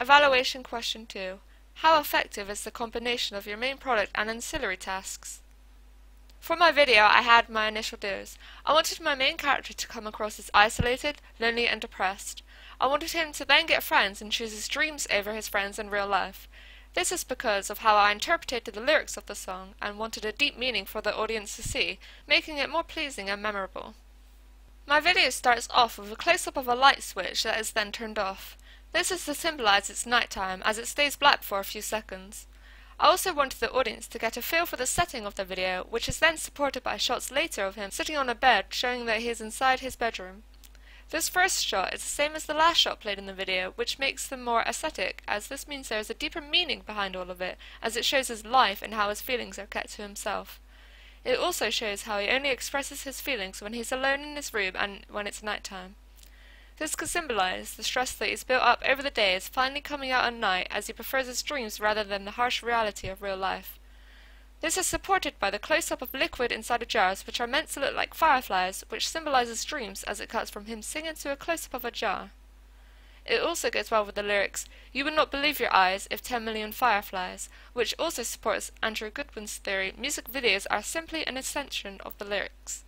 Evaluation question 2. How effective is the combination of your main product and ancillary tasks? For my video, I had my initial do's. I wanted my main character to come across as isolated, lonely, and depressed. I wanted him to then get friends and choose his dreams over his friends in real life. This is because of how I interpreted the lyrics of the song and wanted a deep meaning for the audience to see, making it more pleasing and memorable. My video starts off with a close-up of a light switch that is then turned off. This is to symbolize it's nighttime, as it stays black for a few seconds. I also wanted the audience to get a feel for the setting of the video, which is then supported by shots later of him sitting on a bed, showing that he is inside his bedroom. This first shot is the same as the last shot played in the video, which makes them more aesthetic, as this means there is a deeper meaning behind all of it, as it shows his life and how his feelings are kept to himself. It also shows how he only expresses his feelings when he's alone in his room and when it's nighttime. This could symbolize the stress that he's built up over the day is finally coming out at night, as he prefers his dreams rather than the harsh reality of real life. This is supported by the close-up of liquid inside of jars, which are meant to look like fireflies, which symbolizes dreams as it cuts from him singing to a close-up of a jar. It also goes well with the lyrics, "You would not believe your eyes if 10 million fireflies," which also supports Andrew Goodwin's theory music videos are simply an extension of the lyrics.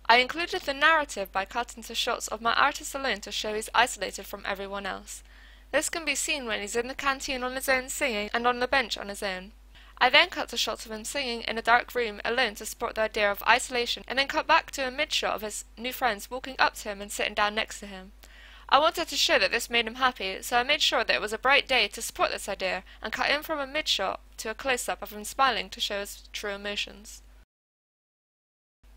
I included the narrative by cutting to shots of my artist alone to show he's isolated from everyone else. This can be seen when he's in the canteen on his own singing and on the bench on his own. I then cut to shots of him singing in a dark room alone to support the idea of isolation, and then cut back to a mid-shot of his new friends walking up to him and sitting down next to him. I wanted to show that this made him happy, so I made sure that it was a bright day to support this idea, and cut in from a mid-shot to a close-up of him smiling to show his true emotions.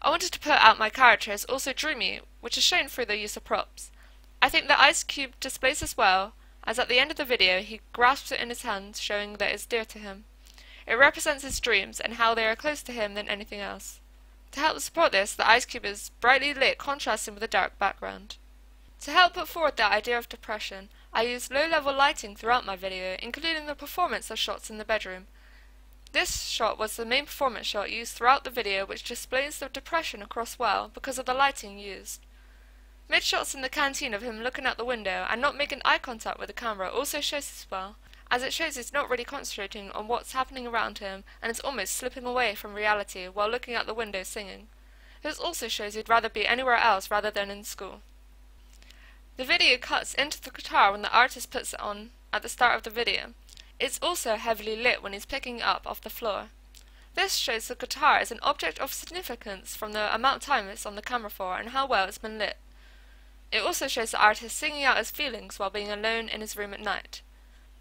I wanted to put out my character as also dreamy, which is shown through the use of props. I think the ice cube displays this well, as at the end of the video he grasps it in his hand, showing that it's dear to him. It represents his dreams and how they are closer to him than anything else. To help support this, the ice cube is brightly lit, contrasting with a dark background. To help put forward the idea of depression, I used low-level lighting throughout my video, including the performance of shots in the bedroom. This shot was the main performance shot used throughout the video, which displays the depression across well because of the lighting used. Mid-shots in the canteen of him looking out the window and not making eye contact with the camera also shows this well, as it shows he's not really concentrating on what's happening around him and is almost slipping away from reality while looking out the window singing. This also shows he'd rather be anywhere else rather than in school. The video cuts into the guitar when the artist puts it on at the start of the video. It's also heavily lit when he's picking it up off the floor. This shows the guitar as an object of significance from the amount of time it's on the camera for and how well it's been lit. It also shows the artist singing out his feelings while being alone in his room at night.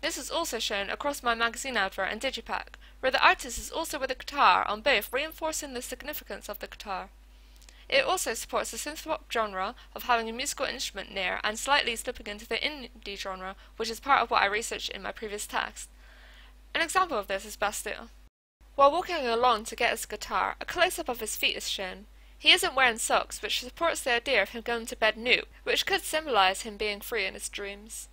This is also shown across my magazine advert and digipack, where the artist is also with a guitar on both, reinforcing the significance of the guitar. It also supports the synth-pop genre of having a musical instrument near and slightly slipping into the indie genre, which is part of what I researched in my previous text. An example of this is Bastille. While walking along to get his guitar, a close-up of his feet is shown. He isn't wearing socks, which supports the idea of him going to bed nude, which could symbolize him being free in his dreams.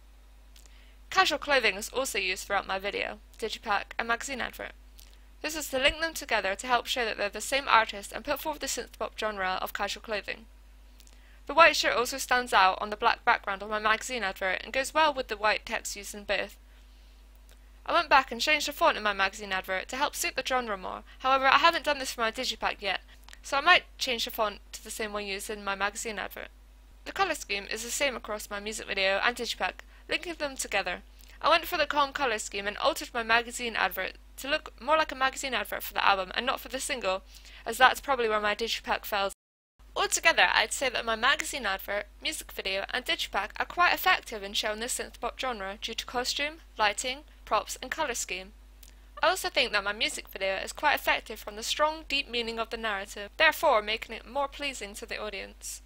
Casual clothing is also used throughout my video, digipack, and magazine advert. This is to link them together to help show that they're the same artist and put forward the synth-pop genre of casual clothing. The white shirt also stands out on the black background of my magazine advert and goes well with the white text used in both. I went back and changed the font in my magazine advert to help suit the genre more, however I haven't done this for my digipack yet, so I might change the font to the same one used in my magazine advert. The colour scheme is the same across my music video and digipack, linking them together. I went for the calm colour scheme and altered my magazine advert to look more like a magazine advert for the album and not for the single, as that's probably where my digipack fails. Altogether, I'd say that my magazine advert, music video and digipack are quite effective in showing the synth-pop genre due to costume, lighting, props and colour scheme. I also think that my music video is quite effective from the strong, deep meaning of the narrative, therefore making it more pleasing to the audience.